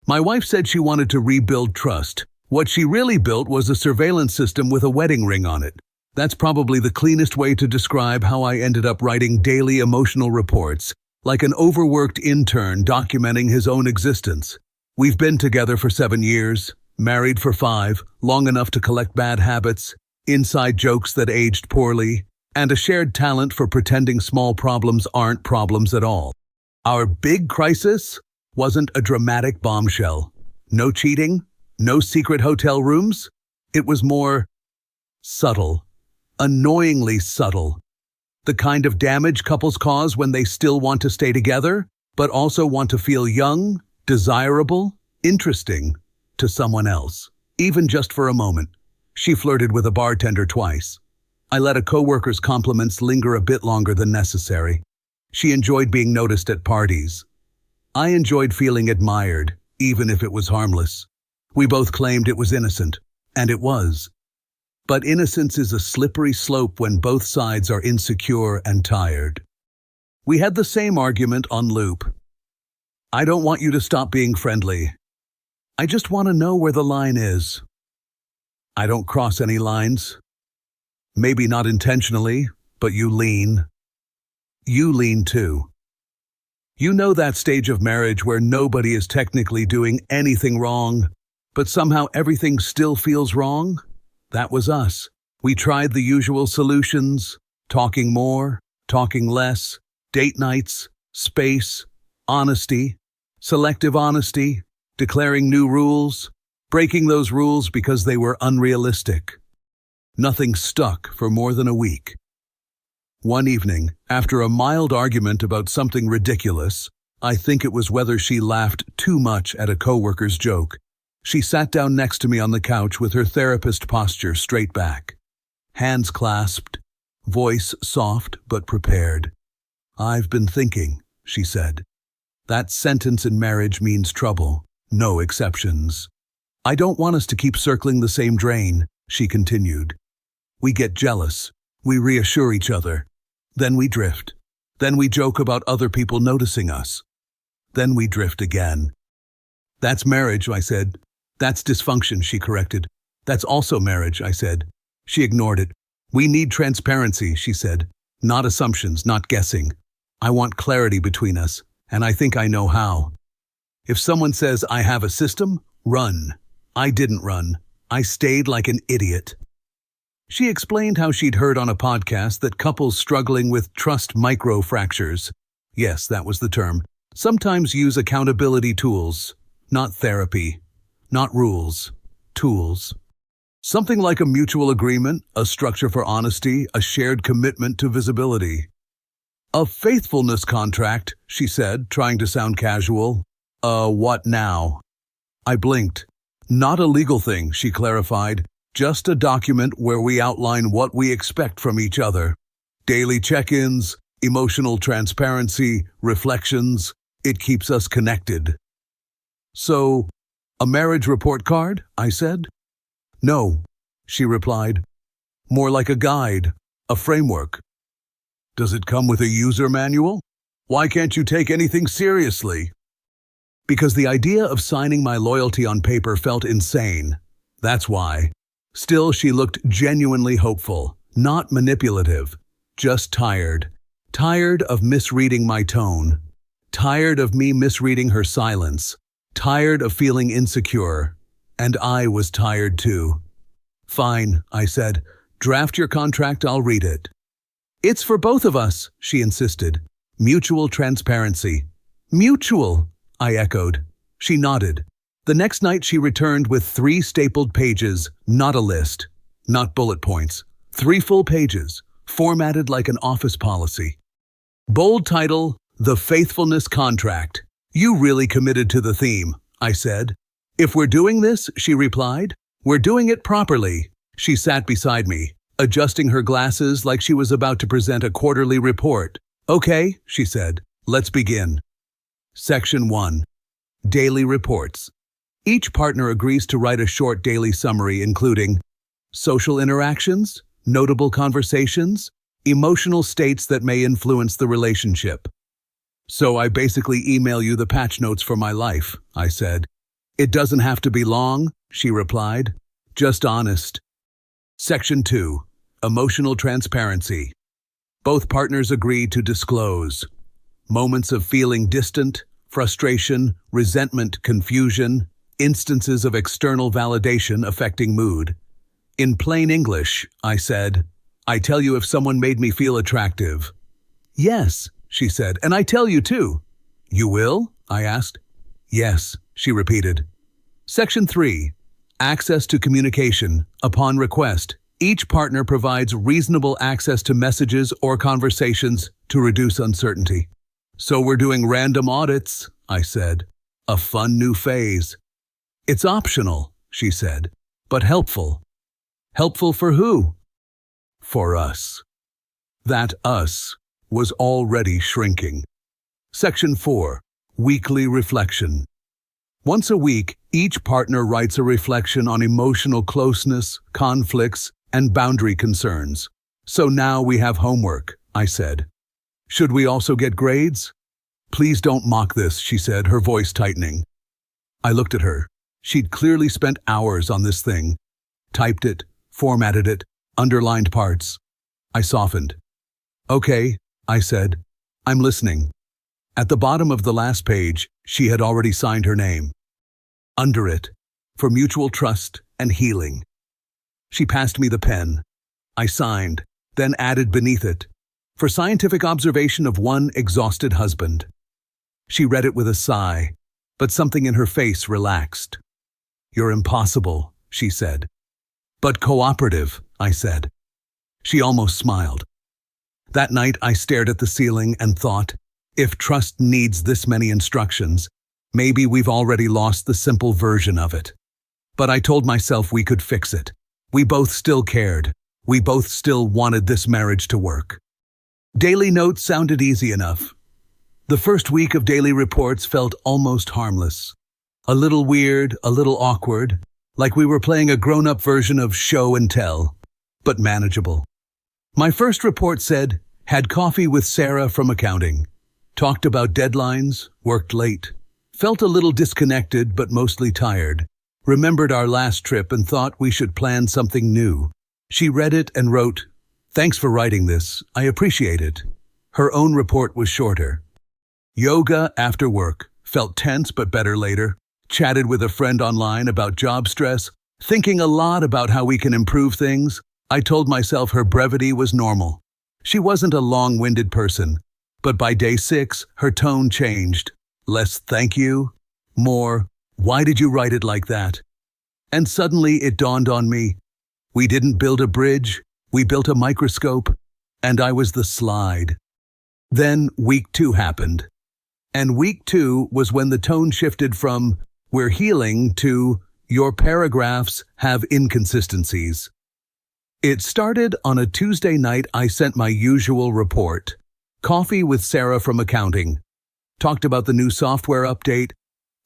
My wife said she wanted to rebuild trust. What she really built was a surveillance system with a wedding ring on it. That's probably the cleanest way to describe how I ended up writing daily emotional reports, like an overworked intern documenting his own existence. We've been together for 7 years, married for 5, long enough to collect bad habits, inside jokes that aged poorly, and a shared talent for pretending small problems aren't problems at all. Our big crisis wasn't a dramatic bombshell. No cheating, no secret hotel rooms. It was more subtle, annoyingly subtle. The kind of damage couples cause when they still want to stay together, but also want to feel young, desirable, interesting to someone else, even just for a moment. She flirted with a bartender twice. I let a coworker's compliments linger a bit longer than necessary. She enjoyed being noticed at parties. I enjoyed feeling admired, even if it was harmless. We both claimed it was innocent, and it was. But innocence is a slippery slope when both sides are insecure and tired. We had the same argument on loop. I don't want you to stop being friendly. I just want to know where the line is. I don't cross any lines. Maybe not intentionally, but you lean. You lean too. You know that stage of marriage where nobody is technically doing anything wrong, but somehow everything still feels wrong? That was us. We tried the usual solutions, talking more, talking less, date nights, space, honesty, selective honesty, declaring new rules, breaking those rules because they were unrealistic. Nothing stuck for more than a week. One evening, after a mild argument about something ridiculous, I think it was whether she laughed too much at a coworker's joke, she sat down next to me on the couch with her therapist posture straight back. Hands clasped, voice soft but prepared. "I've been thinking," she said. "That sentence in marriage means trouble, no exceptions. I don't want us to keep circling the same drain," she continued. "We get jealous. We reassure each other. Then we drift. Then we joke about other people noticing us. Then we drift again." "That's marriage," I said. "That's dysfunction," she corrected. "That's also marriage," I said. She ignored it. "We need transparency," she said. "Not assumptions, not guessing. I want clarity between us, and I think I know how. If someone says I have a system, run. I didn't run. I stayed like an idiot." She explained how she'd heard on a podcast that couples struggling with trust microfractures, yes, that was the term, sometimes use accountability tools, not therapy, not rules, tools. Something like a mutual agreement, a structure for honesty, a shared commitment to visibility. "A faithfulness contract," she said, trying to sound casual. What now?" I blinked. "Not a legal thing," she clarified. "Just a document where we outline what we expect from each other. Daily check-ins, emotional transparency, reflections. It keeps us connected." "So, a marriage report card?" I said. "No," she replied. "More like a guide, a framework." "Does it come with a user manual? Why can't you take anything seriously?" Because the idea of signing my loyalty on paper felt insane. That's why. Still, she looked genuinely hopeful, not manipulative, just tired. Tired of misreading my tone. Tired of me misreading her silence. Tired of feeling insecure. And I was tired too. "Fine," I said. "Draft your contract, I'll read it." "It's for both of us," she insisted. "Mutual transparency." "Mutual," I echoed. She nodded. The next night she returned with 3 stapled pages, not a list, not bullet points. 3 full pages, formatted like an office policy. Bold title, "The Faithfulness Contract." "You really committed to the theme," I said. "If we're doing this," she replied, "we're doing it properly." She sat beside me, adjusting her glasses like she was about to present a quarterly report. "Okay," she said, "let's begin." Section 1. Daily Reports. Each partner agrees to write a short daily summary including social interactions, notable conversations, emotional states that may influence the relationship. "So I basically email you the patch notes for my life," I said. It doesn't have to be long, she replied. Just honest. Section 2. Emotional transparency. Both partners agree to disclose. Moments of feeling distant, frustration, resentment, confusion, instances of external validation affecting mood. In plain English, I said, I tell you if someone made me feel attractive. Yes, she said, and I tell you too. You will? I asked. Yes, she repeated. Section 3. Access to communication. Upon request, each partner provides reasonable access to messages or conversations to reduce uncertainty. So we're doing random audits, I said. A fun new phase. It's optional, she said, but helpful. Helpful for who? For us. That us was already shrinking. Section 4. Weekly reflection. Once a week, each partner writes a reflection on emotional closeness, conflicts, and boundary concerns. So now we have homework, I said. Should we also get grades? Please don't mock this, she said, her voice tightening. I looked at her. She'd clearly spent hours on this thing. Typed it, formatted it, underlined parts. I softened. Okay, I said. I'm listening. At the bottom of the last page, she had already signed her name. Under it, for mutual trust and healing. She passed me the pen. I signed, then added beneath it, for scientific observation of one exhausted husband. She read it with a sigh, but something in her face relaxed. You're impossible, she said. But cooperative, I said. She almost smiled. That night I stared at the ceiling and thought, if trust needs this many instructions, maybe we've already lost the simple version of it. But I told myself we could fix it. We both still cared. We both still wanted this marriage to work. Daily notes sounded easy enough. The first week of daily reports felt almost harmless. A little weird, a little awkward, like we were playing a grown-up version of show and tell, but manageable. My first report said, had coffee with Sarah from accounting. Talked about deadlines, worked late. Felt a little disconnected, but mostly tired. Remembered our last trip and thought we should plan something new. She read it and wrote, thanks for writing this. I appreciate it. Her own report was shorter. Yoga after work. Felt tense but better later. Chatted with a friend online about job stress. Thinking a lot about how we can improve things. I told myself her brevity was normal. She wasn't a long-winded person. But by day 6, her tone changed. Less thank you, more, why did you write it like that? And suddenly it dawned on me. We didn't build a bridge, we built a microscope, and I was the slide. Then week 2 happened. And week 2 was when the tone shifted from, we're healing, to, your paragraphs have inconsistencies. It started on a Tuesday night. I sent my usual report. Coffee with Sarah from accounting. Talked about the new software update,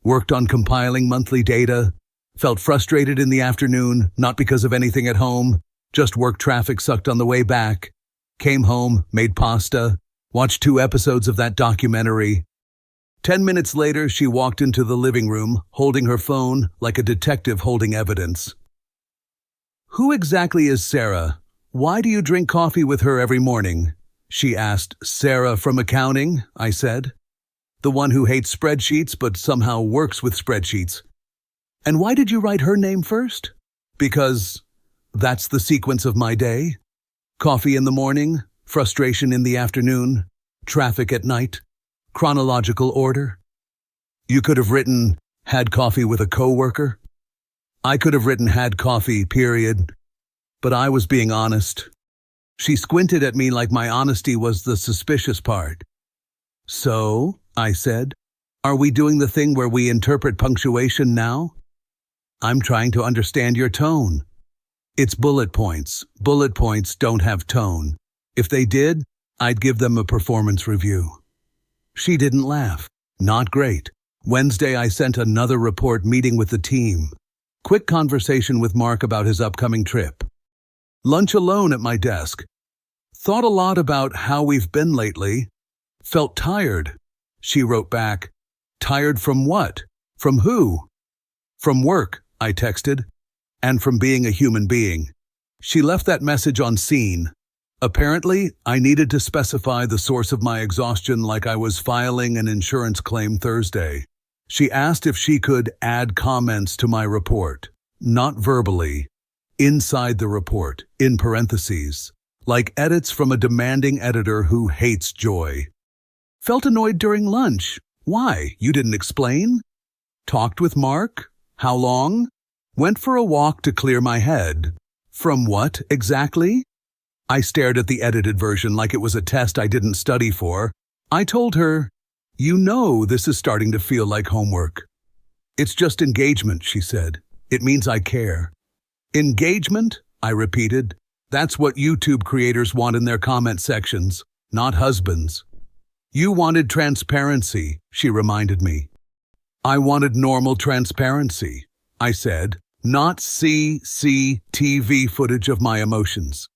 worked on compiling monthly data, felt frustrated in the afternoon, not because of anything at home, just work traffic sucked on the way back. Came home, made pasta, watched 2 episodes of that documentary. 10 minutes later, she walked into the living room, holding her phone like a detective holding evidence. Who exactly is Sarah? Why do you drink coffee with her every morning? She asked. Sarah from accounting, I said. The one who hates spreadsheets but somehow works with spreadsheets. And why did you write her name first? Because that's the sequence of my day. Coffee in the morning, frustration in the afternoon, traffic at night, chronological order. You could have written, had coffee with a coworker. I could have written, had coffee, period. But I was being honest. She squinted at me like my honesty was the suspicious part. So, I said, are we doing the thing where we interpret punctuation now? I'm trying to understand your tone. It's bullet points. Bullet points don't have tone. If they did, I'd give them a performance review. She didn't laugh. Not great. Wednesday, I sent another report meeting with the team. Quick conversation with Mark about his upcoming trip. Lunch alone at my desk. Thought a lot about how we've been lately. Felt tired. She wrote back, tired from what? From who? From work, I texted, and from being a human being. She left that message on scene. Apparently, I needed to specify the source of my exhaustion like I was filing an insurance claim Thursday. She asked if she could add comments to my report, not verbally, inside the report, in parentheses, like edits from a demanding editor who hates joy. Felt annoyed during lunch. Why? You didn't explain? Talked with Mark? How long? Went for a walk to clear my head. From what, exactly? I stared at the edited version like it was a test I didn't study for. I told her, "You know this is starting to feel like homework." "It's just engagement," she said. "It means I care." "Engagement?" I repeated. "That's what YouTube creators want in their comment sections, not husbands." "You wanted transparency," she reminded me. "I wanted normal transparency," I said, "not CCTV footage of my emotions."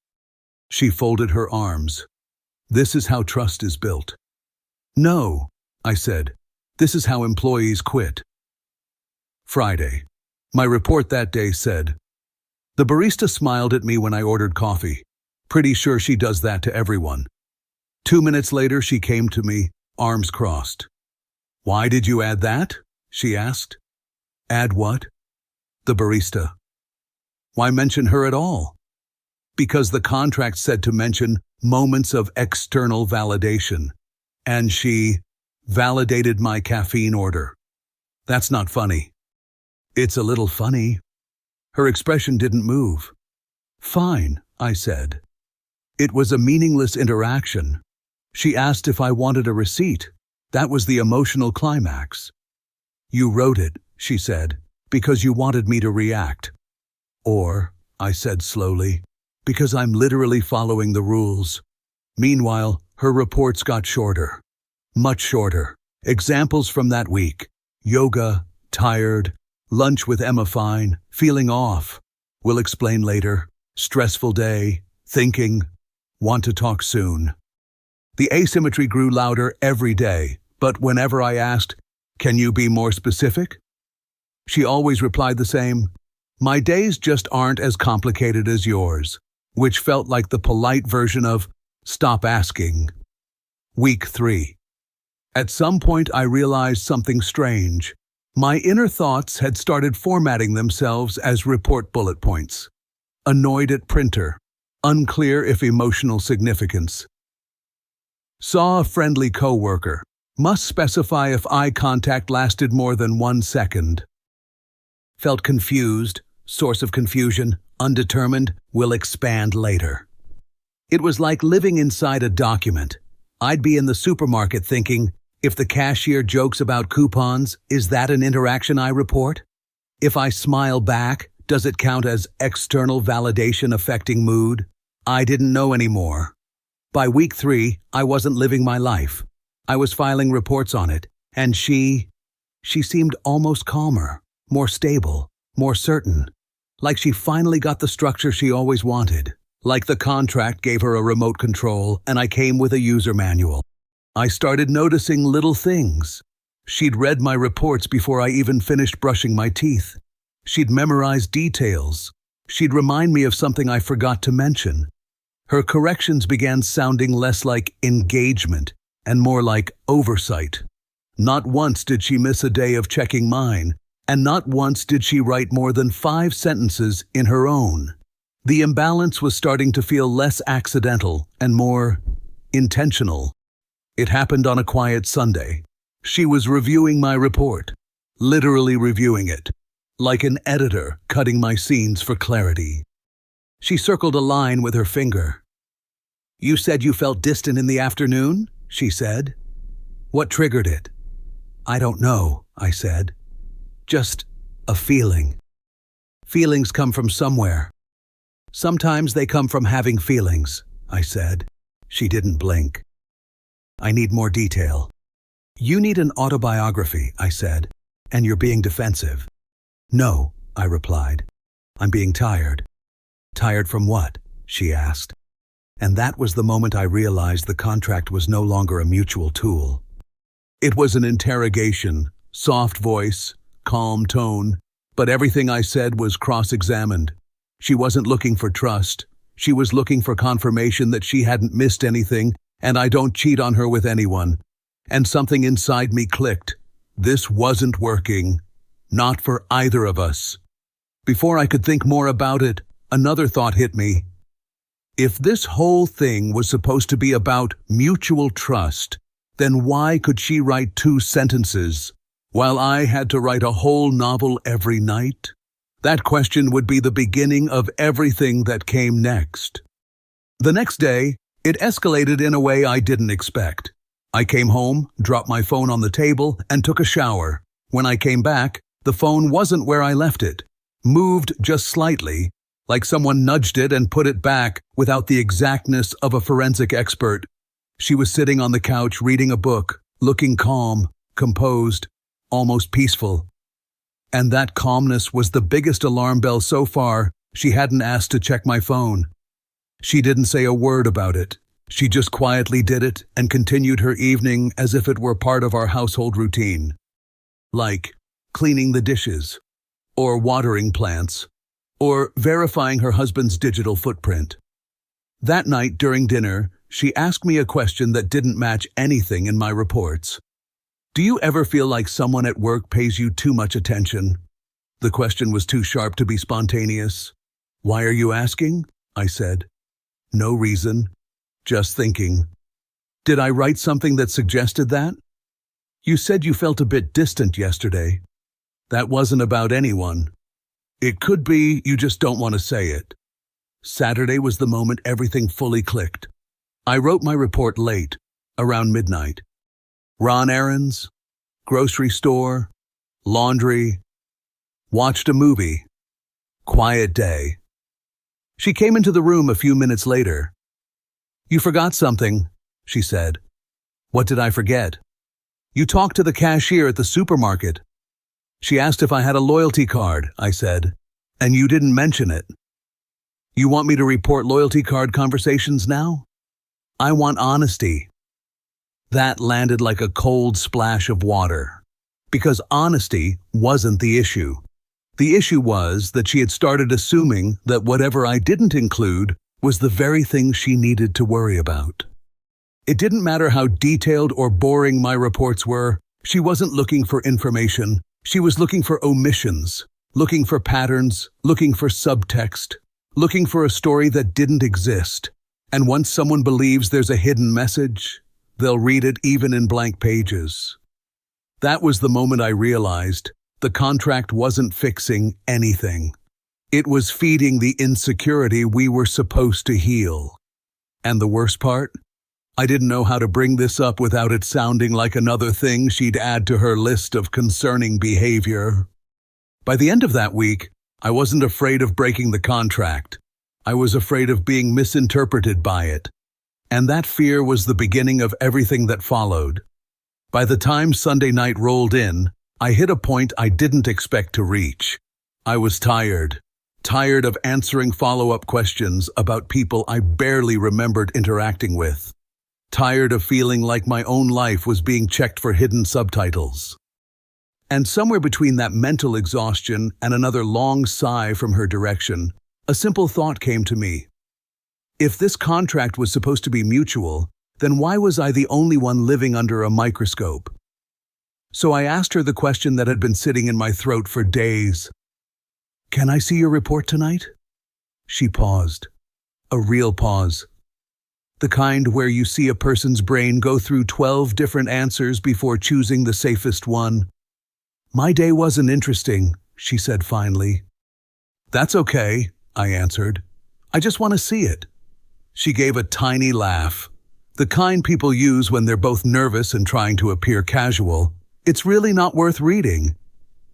She folded her arms. "This is how trust is built." "No," I said. "This is how employees quit." Friday. My report that day said, "The barista smiled at me when I ordered coffee. Pretty sure she does that to everyone." 2 minutes later, she came to me, arms crossed. "Why did you add that?" she asked. "Add what?" "The barista." "Why mention her at all?" "Because the contract said to mention moments of external validation, and she validated my caffeine order." "That's not funny." "It's a little funny." Her expression didn't move. "Fine," I said. It was a meaningless interaction. She asked if I wanted a receipt. That was the emotional climax. "You wrote it," she said, "because you wanted me to react." "Or," I said slowly, "because I'm literally following the rules." Meanwhile, her reports got shorter. Much shorter. Examples from that week. Yoga, tired, lunch with Emma Fine, feeling off. Will explain later. Stressful day, thinking, want to talk soon. The asymmetry grew louder every day, but whenever I asked, "Can you be more specific?" she always replied the same, "My days just aren't as complicated as yours," which felt like the polite version of, "Stop asking." Week 3. At some point I realized something strange. My inner thoughts had started formatting themselves as report bullet points. Annoyed at printer. Unclear if emotional significance. Saw a friendly coworker. Must specify if eye contact lasted more than 1 second. Felt confused. Source of confusion, undetermined, will expand later. It was like living inside a document. I'd be in the supermarket thinking, if the cashier jokes about coupons, is that an interaction I report? If I smile back, does it count as external validation affecting mood? I didn't know anymore. By week 3, I wasn't living my life. I was filing reports on it, and she seemed almost calmer, more stable, more certain. Like she finally got the structure she always wanted. Like the contract gave her a remote control, and I came with a user manual. I started noticing little things. She'd read my reports before I even finished brushing my teeth. She'd memorized details. She'd remind me of something I forgot to mention. Her corrections began sounding less like engagement and more like oversight. Not once did she miss a day of checking mine, and not once did she write more than 5 sentences in her own. The imbalance was starting to feel less accidental and more intentional. It happened on a quiet Sunday. She was reviewing my report, literally reviewing it, like an editor cutting my scenes for clarity. She circled a line with her finger. "You said you felt distant in the afternoon?" she said. "What triggered it?" "I don't know," I said. "Just a feeling." "Feelings come from somewhere." "Sometimes they come from having feelings," I said. She didn't blink. "I need more detail." "You need an autobiography," I said, "and you're being defensive." "No," I replied. "I'm being tired." "Tired from what?" she asked. And that was the moment I realized the contract was no longer a mutual tool. It was an interrogation, soft voice, calm tone, But everything I said was cross-examined. She wasn't looking for trust. She was looking for confirmation that she hadn't missed anything, and I don't cheat on her with anyone. And something inside me clicked. This wasn't working. Not for either of us. Before I could think more about it, another thought hit me. If this whole thing was supposed to be about mutual trust, then why could she write 2 sentences, while I had to write a whole novel every night? That question would be the beginning of everything that came next. The next day, it escalated in a way I didn't expect. I came home, dropped my phone on the table, and took a shower. When I came back, the phone wasn't where I left it. Moved just slightly, like someone nudged it and put it back without the exactness of a forensic expert. She was sitting on the couch reading a book, looking calm, composed, almost peaceful. And that calmness was the biggest alarm bell so far. She hadn't asked to check my phone. She didn't say a word about it. She just quietly did it and continued her evening as if it were part of our household routine. Like cleaning the dishes, or watering plants, or verifying her husband's digital footprint. That night during dinner, she asked me a question that didn't match anything in my reports. Do you ever feel like someone at work pays you too much attention? The question was too sharp to be spontaneous. Why are you asking? I said. No reason. Just thinking. Did I write something that suggested that? You said you felt a bit distant yesterday. That wasn't about anyone. It could be you just don't want to say it. Saturday was the moment everything fully clicked. I wrote my report late, around midnight. Ran errands, grocery store, laundry, watched a movie. Quiet day. She came into the room a few minutes later. You forgot something, she said. What did I forget? You talked to the cashier at the supermarket. She asked if I had a loyalty card, I said, and you didn't mention it. You want me to report loyalty card conversations now? I want honesty. That landed like a cold splash of water. Because honesty wasn't the issue. The issue was that she had started assuming that whatever I didn't include was the very thing she needed to worry about. It didn't matter how detailed or boring my reports were. She wasn't looking for information. She was looking for omissions, looking for patterns, looking for subtext, looking for a story that didn't exist. And once someone believes there's a hidden message, they'll read it even in blank pages. That was the moment I realized the contract wasn't fixing anything. It was feeding the insecurity we were supposed to heal. And the worst part? I didn't know how to bring this up without it sounding like another thing she'd add to her list of concerning behavior. By the end of that week, I wasn't afraid of breaking the contract. I was afraid of being misinterpreted by it. And that fear was the beginning of everything that followed. By the time Sunday night rolled in, I hit a point I didn't expect to reach. I was tired of answering follow-up questions about people I barely remembered interacting with. Tired of feeling like my own life was being checked for hidden subtitles. And somewhere between that mental exhaustion and another long sigh from her direction, a simple thought came to me. If this contract was supposed to be mutual, then why was I the only one living under a microscope? So I asked her the question that had been sitting in my throat for days. Can I see your report tonight? She paused. A real pause. The kind where you see a person's brain go through 12 different answers before choosing the safest one. My day wasn't interesting, she said finally. That's okay, I answered. I just want to see it. She gave a tiny laugh, the kind people use when they're both nervous and trying to appear casual. It's really not worth reading.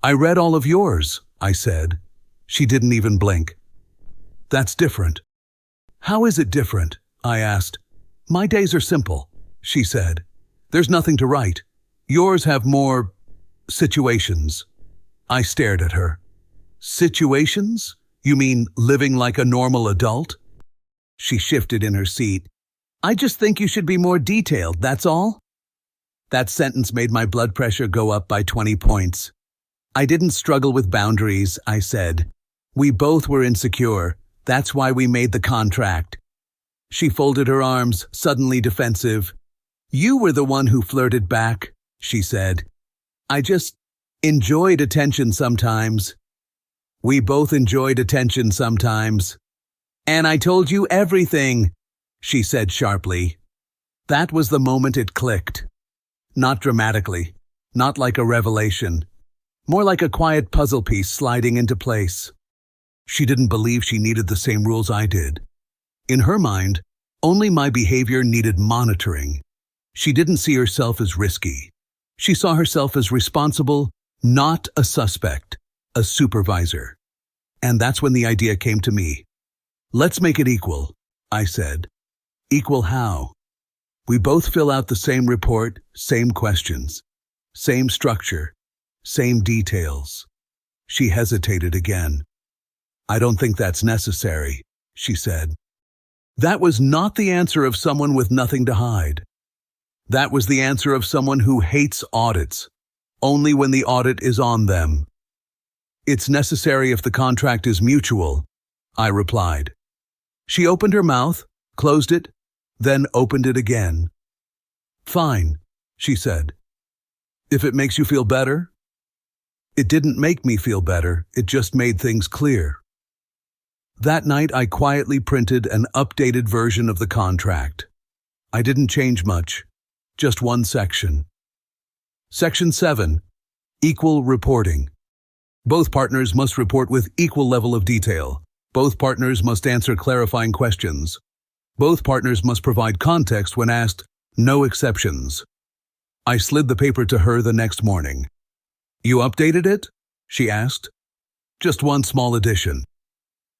I read all of yours, I said. She didn't even blink. That's different. How is it different? I asked. My days are simple, she said. There's nothing to write. Yours have more situations. I stared at her. Situations? You mean living like a normal adult? She shifted in her seat. I just think you should be more detailed, that's all. That sentence made my blood pressure go up by 20 points. I didn't struggle with boundaries, I said. We both were insecure. That's why we made the contract. She folded her arms, suddenly defensive. You were the one who flirted back, she said. I just enjoyed attention sometimes. We both enjoyed attention sometimes. And I told you everything, she said sharply. That was the moment it clicked. Not dramatically, not like a revelation, more like a quiet puzzle piece sliding into place. She didn't believe she needed the same rules I did. In her mind, only my behavior needed monitoring. She didn't see herself as risky. She saw herself as responsible, not a suspect, a supervisor. And that's when the idea came to me. Let's make it equal, I said. Equal how? We both fill out the same report, same questions, same structure, same details. She hesitated again. I don't think that's necessary, she said. That was not the answer of someone with nothing to hide. That was the answer of someone who hates audits, only when the audit is on them. It's necessary if the contract is mutual, I replied. She opened her mouth, closed it, then opened it again. Fine, she said. If it makes you feel better? It didn't make me feel better, it just made things clear. That night I quietly printed an updated version of the contract. I didn't change much, just one section. Section 7. Equal reporting. Both partners must report with equal level of detail. Both partners must answer clarifying questions. Both partners must provide context when asked, no exceptions. I slid the paper to her the next morning. You updated it? She asked. Just one small addition.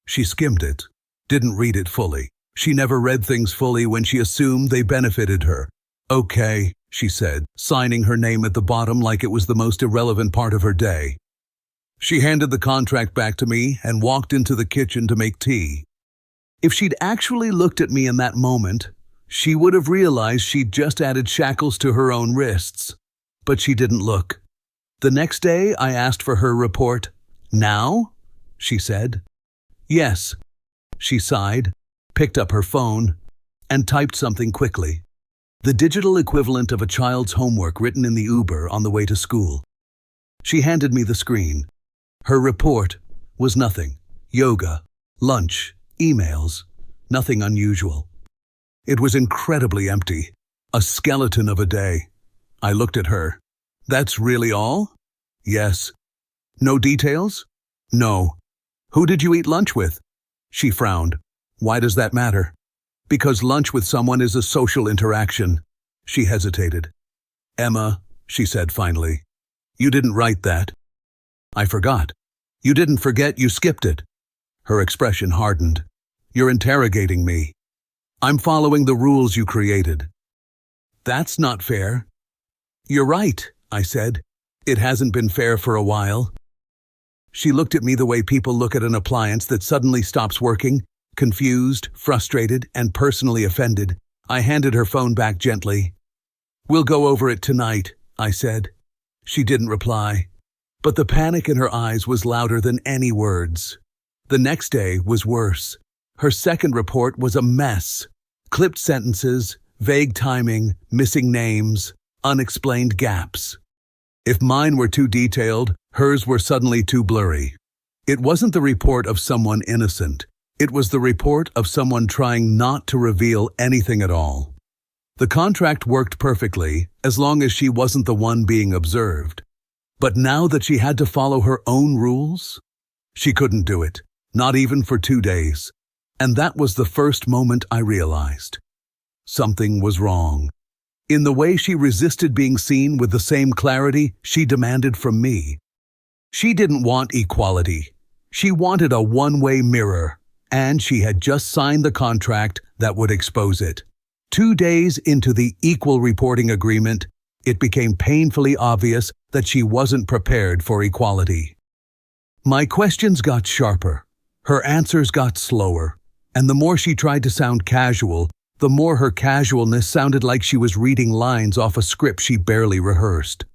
She skimmed it, didn't read it fully. She never read things fully when she assumed they benefited her. Okay, she said, signing her name at the bottom like it was the most irrelevant part of her day. She handed the contract back to me and walked into the kitchen to make tea. If she'd actually looked at me in that moment, she would have realized she'd just added shackles to her own wrists. But she didn't look. The next day, I asked for her report. Now? She said. Yes. She sighed, picked up her phone, and typed something quickly. The digital equivalent of a child's homework written in the Uber on the way to school. She handed me the screen. Her report was nothing. Yoga, lunch, emails, nothing unusual. It was incredibly empty, a skeleton of a day. I looked at her. That's really all? Yes. No details? No. Who did you eat lunch with? She frowned. Why does that matter? Because lunch with someone is a social interaction. She hesitated. Emma, she said finally, you didn't write that. I forgot. You didn't forget, you skipped it. Her expression hardened. You're interrogating me. I'm following the rules you created. That's not fair. You're right, I said. It hasn't been fair for a while. She looked at me the way people look at an appliance that suddenly stops working, confused, frustrated, and personally offended. I handed her phone back gently. We'll go over it tonight, I said. She didn't reply, but the panic in her eyes was louder than any words. The next day was worse. Her second report was a mess. Clipped sentences, vague timing, missing names, unexplained gaps. If mine were too detailed, hers were suddenly too blurry. It wasn't the report of someone innocent. It was the report of someone trying not to reveal anything at all. The contract worked perfectly as long as she wasn't the one being observed. But now that she had to follow her own rules, she couldn't do it, not even for 2 days. And that was the first moment I realized. Something was wrong. In the way she resisted being seen with the same clarity she demanded from me. She didn't want equality. She wanted a one-way mirror, and she had just signed the contract that would expose it. 2 days into the equal reporting agreement, it became painfully obvious that she wasn't prepared for equality. My questions got sharper. Her answers got slower. And the more she tried to sound casual, the more her casualness sounded like she was reading lines off a script she barely rehearsed.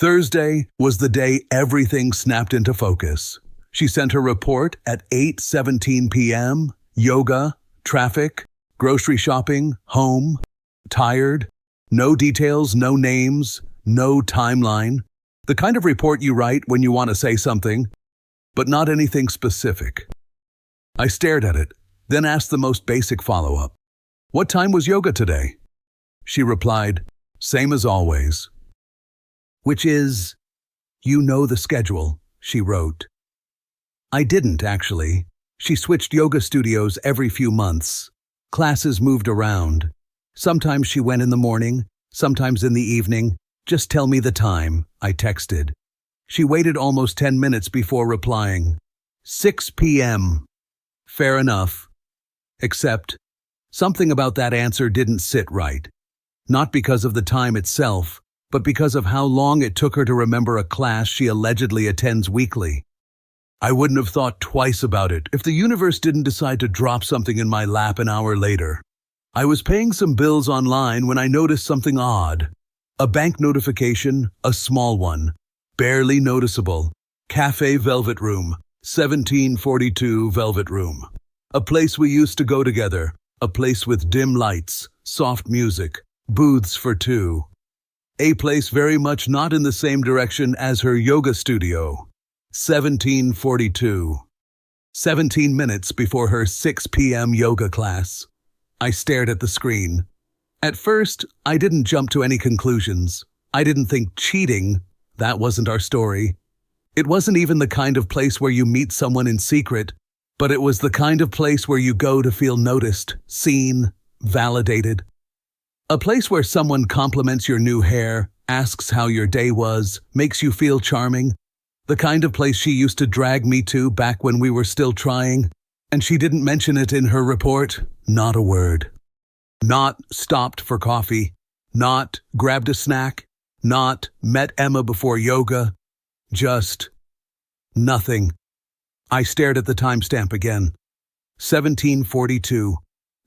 Thursday was the day everything snapped into focus. She sent her report at 8:17 p.m. Yoga, traffic, grocery shopping, home, tired, no details, no names, no timeline. The kind of report you write when you want to say something, but not anything specific. I stared at it, then asked the most basic follow-up. "What time was yoga today?" She replied, "Same as always." Which is, "You know the schedule," she wrote. I didn't, actually. She switched yoga studios every few months. Classes moved around. Sometimes she went in the morning, sometimes in the evening. "Just tell me the time," I texted. She waited almost 10 minutes before replying. 6 p.m. Fair enough. Except, something about that answer didn't sit right. Not because of the time itself, but because of how long it took her to remember a class she allegedly attends weekly. I wouldn't have thought twice about it if the universe didn't decide to drop something in my lap an hour later. I was paying some bills online when I noticed something odd. A bank notification, a small one, barely noticeable. Cafe Velvet Room, 1742 Velvet Room. A place we used to go together, a place with dim lights, soft music, booths for two. A place very much not in the same direction as her yoga studio. 1742. 17 minutes before her 6 p.m. yoga class. I stared at the screen. At first, I didn't jump to any conclusions. I didn't think cheating, that wasn't our story. It wasn't even the kind of place where you meet someone in secret, but it was the kind of place where you go to feel noticed, seen, validated. A place where someone compliments your new hair, asks how your day was, makes you feel charming. The kind of place she used to drag me to back when we were still trying, and she didn't mention it in her report. Not a word. Not stopped for coffee. Not grabbed a snack. Not met Emma before yoga. Just nothing. I stared at the timestamp again. 1742.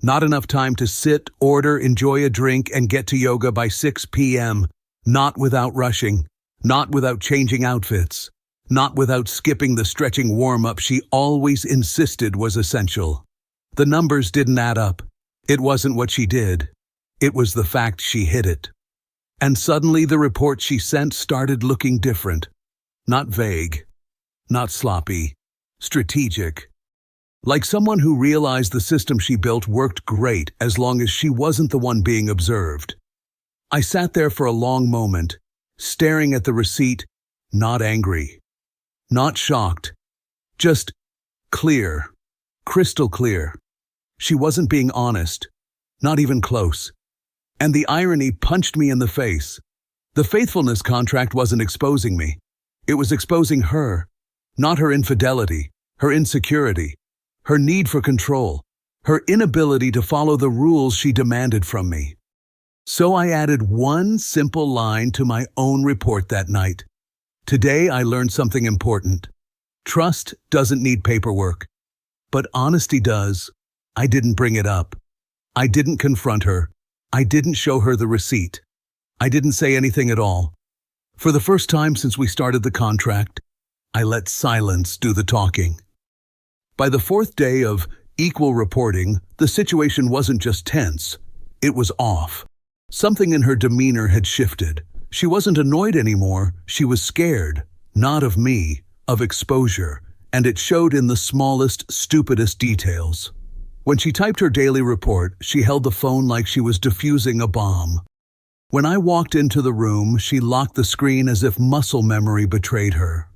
Not enough time to sit, order, enjoy a drink, and get to yoga by 6 p.m. Not without rushing. Not without changing outfits. Not without skipping the stretching warm-up she always insisted was essential. The numbers didn't add up. It wasn't what she did. It was the fact she hid it. And suddenly the report she sent started looking different. Not vague. Not sloppy. Strategic. Like someone who realized the system she built worked great as long as she wasn't the one being observed. I sat there for a long moment, staring at the receipt, not angry. Not shocked. Just clear. Crystal clear. She wasn't being honest. Not even close. And the irony punched me in the face. The faithfulness contract wasn't exposing me. It was exposing her. Not her infidelity, her insecurity, her need for control, her inability to follow the rules she demanded from me. So I added one simple line to my own report that night. Today I learned something important. Trust doesn't need paperwork, but honesty does. I didn't bring it up. I didn't confront her. I didn't show her the receipt. I didn't say anything at all. For the first time since we started the contract, I let silence do the talking. By the fourth day of equal reporting, the situation wasn't just tense. It was off. Something in her demeanor had shifted. She wasn't annoyed anymore. She was scared, not of me, of exposure, and it showed in the smallest, stupidest details. When she typed her daily report, she held the phone like she was defusing a bomb. When I walked into the room, she locked the screen as if muscle memory betrayed her.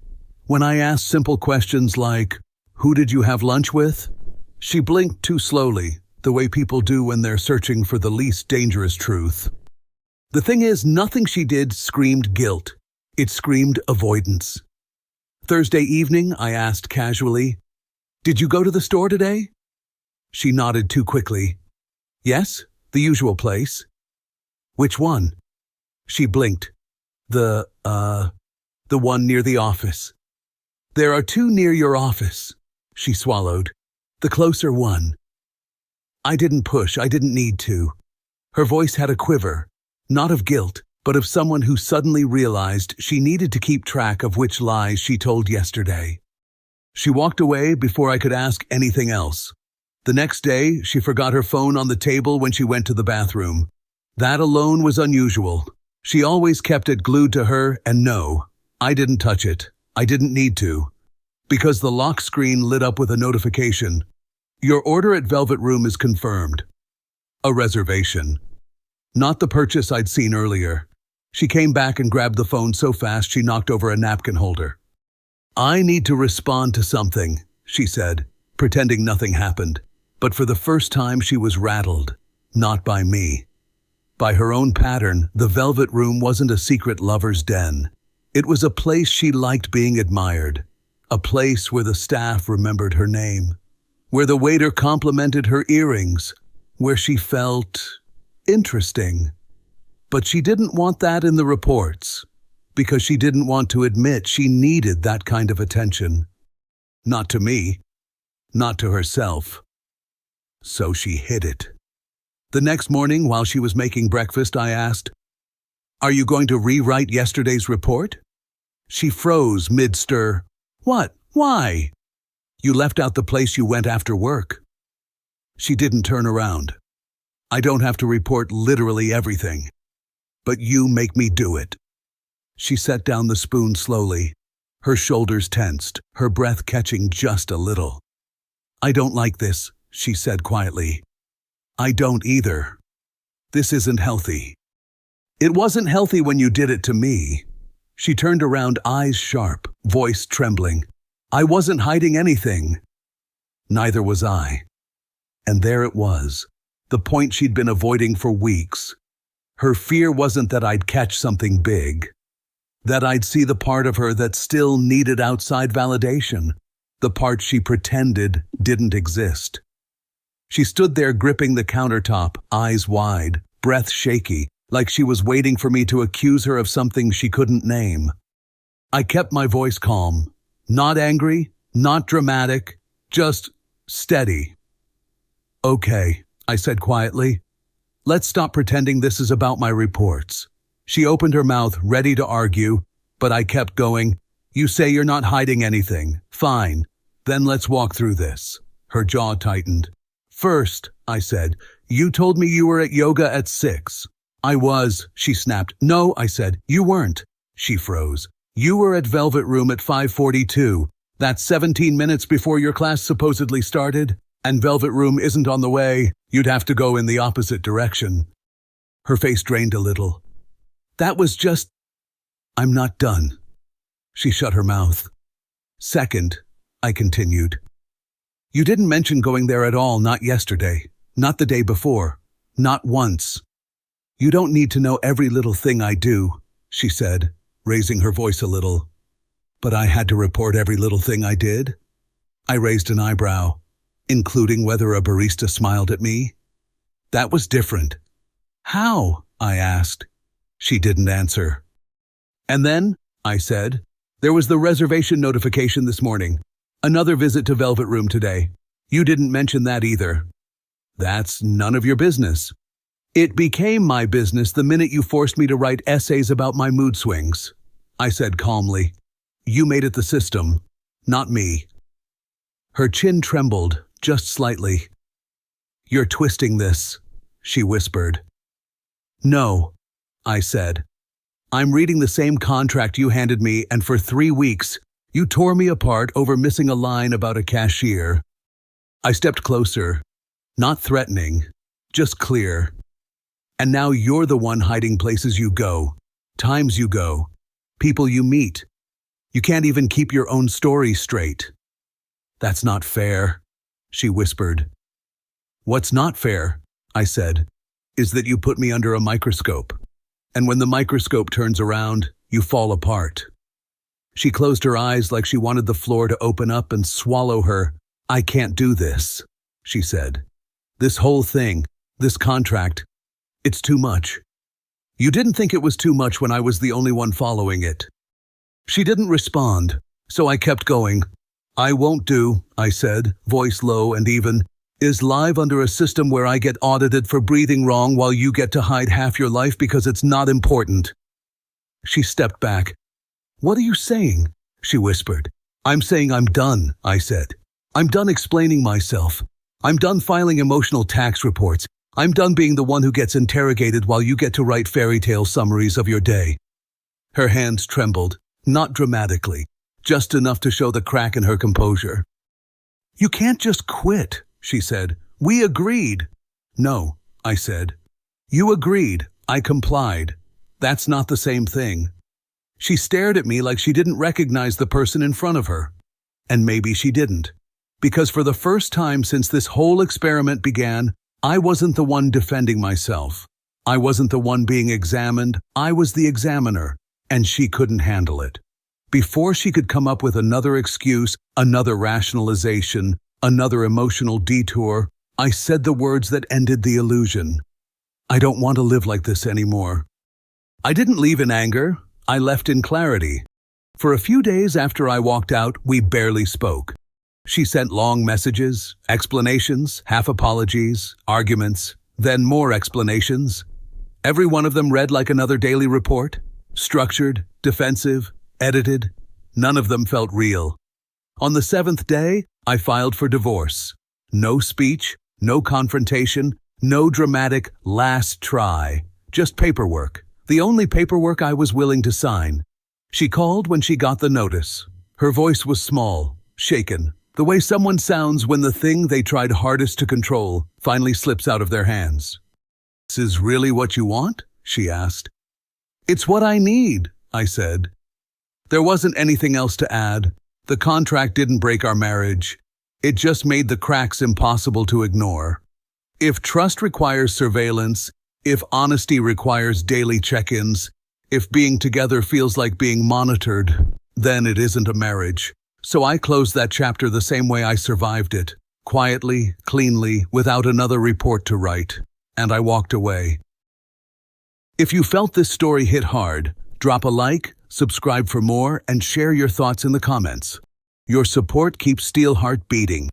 When I asked simple questions like, "Who did you have lunch with?" she blinked too slowly, the way people do when they're searching for the least dangerous truth. The thing is, nothing she did screamed guilt. It screamed avoidance. Thursday evening, I asked casually, "Did you go to the store today?" She nodded too quickly. "Yes, the usual place." "Which one?" She blinked. The one near the office." "There are two near your office," she swallowed. "The closer one." I didn't push, I didn't need to. Her voice had a quiver, not of guilt, but of someone who suddenly realized she needed to keep track of which lies she told yesterday. She walked away before I could ask anything else. The next day, she forgot her phone on the table when she went to the bathroom. That alone was unusual. She always kept it glued to her, and no, I didn't touch it. I didn't need to. Because the lock screen lit up with a notification. Your order at Velvet Room is confirmed. A reservation. Not the purchase I'd seen earlier. She came back and grabbed the phone so fast she knocked over a napkin holder. I need to respond to something, she said, pretending nothing happened. But for the first time she was rattled. Not by me. By her own pattern, the Velvet Room wasn't a secret lover's den. It was a place she liked being admired. A place where the staff remembered her name. Where the waiter complimented her earrings. Where she felt interesting. But she didn't want that in the reports. Because she didn't want to admit she needed that kind of attention. Not to me. Not to herself. So she hid it. The next morning, while she was making breakfast, I asked, "Are you going to rewrite yesterday's report?" She froze mid-stir. "What? Why?" "You left out the place you went after work." She didn't turn around. "I don't have to report literally everything. But you make me do it." She set down the spoon slowly, her shoulders tensed, her breath catching just a little. "I don't like this," she said quietly. "I don't either. This isn't healthy." "It wasn't healthy when you did it to me." She turned around, eyes sharp, voice trembling. "I wasn't hiding anything." Neither was I. And there it was, the point she'd been avoiding for weeks. Her fear wasn't that I'd catch something big. That I'd see the part of her that still needed outside validation. The part she pretended didn't exist. She stood there gripping the countertop, eyes wide, breath shaky, like she was waiting for me to accuse her of something she couldn't name. I kept my voice calm. Not angry, not dramatic, just steady. "Okay," I said quietly. "Let's stop pretending this is about my reports." She opened her mouth, ready to argue, but I kept going. "You say you're not hiding anything. Fine. Then let's walk through this." Her jaw tightened. "First," I said, "you told me you were at yoga at 6. "I was," she snapped. "No," I said, "you weren't." She froze. "You were at Velvet Room at 5:42. That's 17 minutes before your class supposedly started. And Velvet Room isn't on the way. You'd have to go in the opposite direction." Her face drained a little. "That was just—" "I'm not done." She shut her mouth. "Second," I continued, "you didn't mention going there at all, not yesterday, not the day before, not once. You don't need to know every little thing I do," she said, raising her voice a little. "But I had to report every little thing I did?" I raised an eyebrow. "Including whether a barista smiled at me?" "That was different." "How?" I asked. She didn't answer. "And then," I said, "there was the reservation notification this morning. Another visit to Velvet Room today. You didn't mention that either." "That's none of your business." "It became my business the minute you forced me to write essays about my mood swings," I said calmly. "You made it the system, not me." Her chin trembled, just slightly. "You're twisting this," she whispered. "No," I said. "I'm reading the same contract you handed me, and for 3 weeks, you tore me apart over missing a line about a cashier." I stepped closer, not threatening, just clear. "And now you're the one hiding places you go, times you go, people you meet. You can't even keep your own story straight." "That's not fair," she whispered. "What's not fair," I said, "is that you put me under a microscope. And when the microscope turns around, you fall apart." She closed her eyes like she wanted the floor to open up and swallow her. "I can't do this," she said. "This whole thing, this contract, it's too much. You didn't think it was too much when I was the only one following it." She didn't respond, so I kept going. "I won't do," I said, voice low and even. Is live under a system where I get audited for breathing wrong while you get to hide half your life because it's not important. She stepped back. What are you saying? She whispered. I'm saying I'm done, I said. I'm done explaining myself. I'm done filing emotional tax reports. I'm done being the one who gets interrogated while you get to write fairy tale summaries of your day. Her hands trembled, not dramatically, just enough to show the crack in her composure. You can't just quit, she said. We agreed. No, I said. You agreed. I complied. That's not the same thing. She stared at me like she didn't recognize the person in front of her. And maybe she didn't. Because for the first time since this whole experiment began, I wasn't the one defending myself. I wasn't the one being examined. I was the examiner, and she couldn't handle it. Before she could come up with another excuse, another rationalization, another emotional detour, I said the words that ended the illusion. I don't want to live like this anymore. I didn't leave in anger. I left in clarity. For a few days after I walked out, we barely spoke. She sent long messages, explanations, half apologies, arguments, then more explanations. Every one of them read like another daily report, structured, defensive, edited. None of them felt real. On the 7th day, I filed for divorce. No speech, no confrontation, no dramatic last try, just paperwork. The only paperwork I was willing to sign. She called when she got the notice. Her voice was small, shaken, the way someone sounds when the thing they tried hardest to control finally slips out of their hands. This is really what you want? She asked. It's what I need, I said. There wasn't anything else to add. The contract didn't break our marriage. It just made the cracks impossible to ignore. If trust requires surveillance, if honesty requires daily check-ins, if being together feels like being monitored, then it isn't a marriage. So I closed that chapter the same way I survived it, quietly, cleanly, without another report to write, and I walked away. If you felt this story hit hard, drop a like, subscribe for more, and share your thoughts in the comments. Your support keeps Steelheart beating.